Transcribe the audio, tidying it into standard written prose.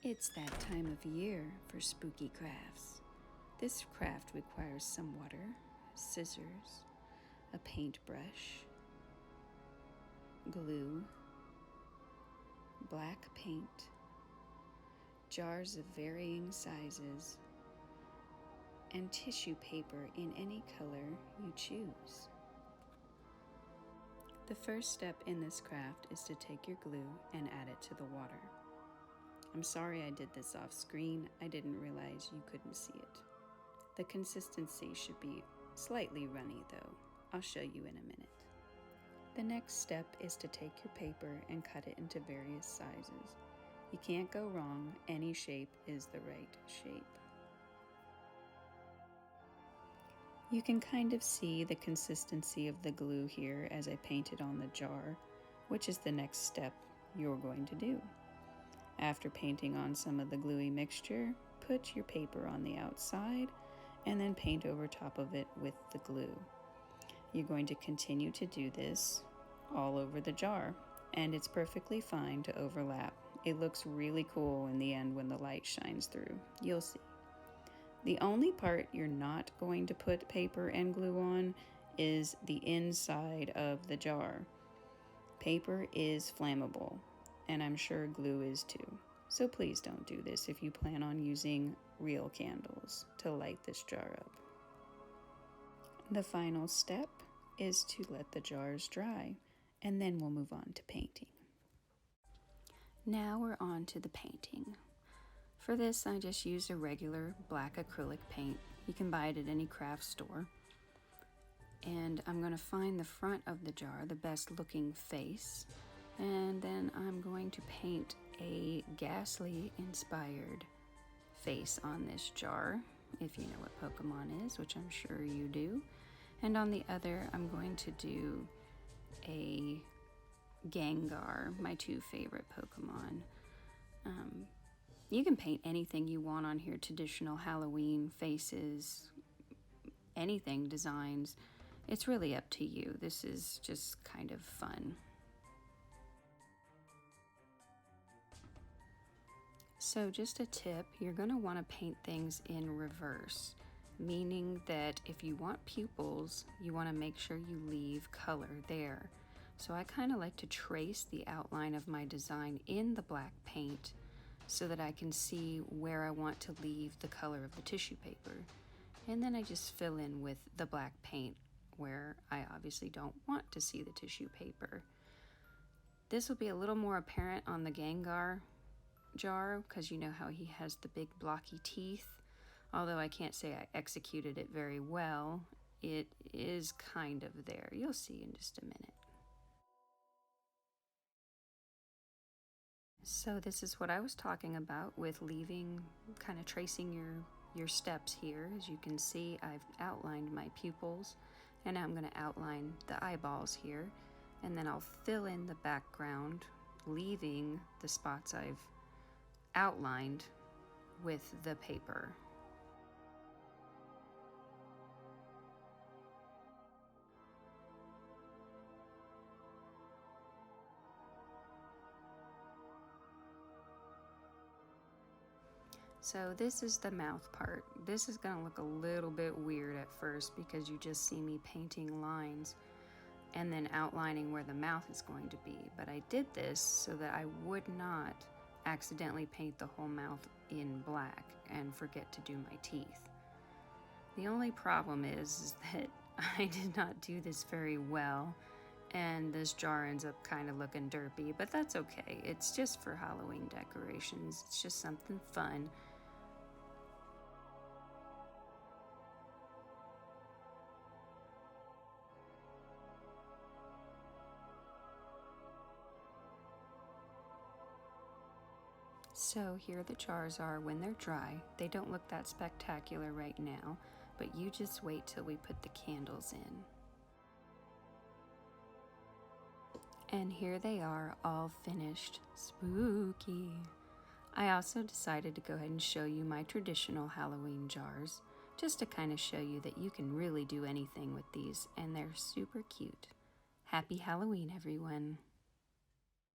It's that time of year for spooky crafts. This craft requires some water, scissors, a paintbrush, glue, black paint, jars of varying sizes, and tissue paper in any color you choose. The first step in this craft is to take your glue and add it to the water. I'm sorry I did this off screen. I didn't realize you couldn't see it. The consistency should be slightly runny though. I'll show you in a minute. The next step is to take your paper and cut it into various sizes. You can't go wrong. Any shape is the right shape. You can kind of see the consistency of the glue here as I painted on the jar, which is the next step you're going to do. After painting on some of the gluey mixture, put your paper on the outside and then paint over top of it with the glue. You're going to continue to do this all over the jar, and it's perfectly fine to overlap. It looks really cool in the end when the light shines through. You'll see. The only part you're not going to put paper and glue on is the inside of the jar. Paper is flammable, and I'm sure glue is too. So please don't do this if you plan on using real candles to light this jar up. The final step is to let the jars dry, and then we'll move on to painting. Now we're on to the painting. For this, I just used a regular black acrylic paint. You can buy it at any craft store. And I'm going to find the front of the jar, the best looking face, and then I'm going to paint a ghastly inspired face on this jar, if you know what Pokémon is, which I'm sure you do. And on the other, I'm going to do a Gengar, my two favorite Pokémon. You can paint anything you want on here, traditional Halloween faces, anything, designs. It's really up to you. This is just kind of fun. So just a tip, you're going to want to paint things in reverse, meaning that if you want pupils, you want to make sure you leave color there. So I kind of like to trace the outline of my design in the black paint so that I can see where I want to leave the color of the tissue paper. And then I just fill in with the black paint where I obviously don't want to see the tissue paper. This will be a little more apparent on the Gengar jar because you know how he has the big blocky teeth. Although I can't say I executed it very well, it is kind of there. You'll see in just a minute. So this is what I was talking about with leaving, kind of tracing your steps here. As you can see, I've outlined my pupils, and now I'm going to outline the eyeballs here, and then I'll fill in the background, leaving the spots I've outlined with the paper. So this is the mouth part. This is gonna look a little bit weird at first because you just see me painting lines and then outlining where the mouth is going to be. But I did this so that I would not accidentally paint the whole mouth in black and forget to do my teeth. The only problem is that I did not do this very well, and this jar ends up kind of looking derpy, but that's okay. It's just for Halloween decorations. It's just something fun. So here the jars are when they're dry. They don't look that spectacular right now, but you just wait till we put the candles in. And here they are, all finished. Spooky. I also decided to go ahead and show you my traditional Halloween jars, just to kind of show you that you can really do anything with these, and they're super cute. Happy Halloween, everyone.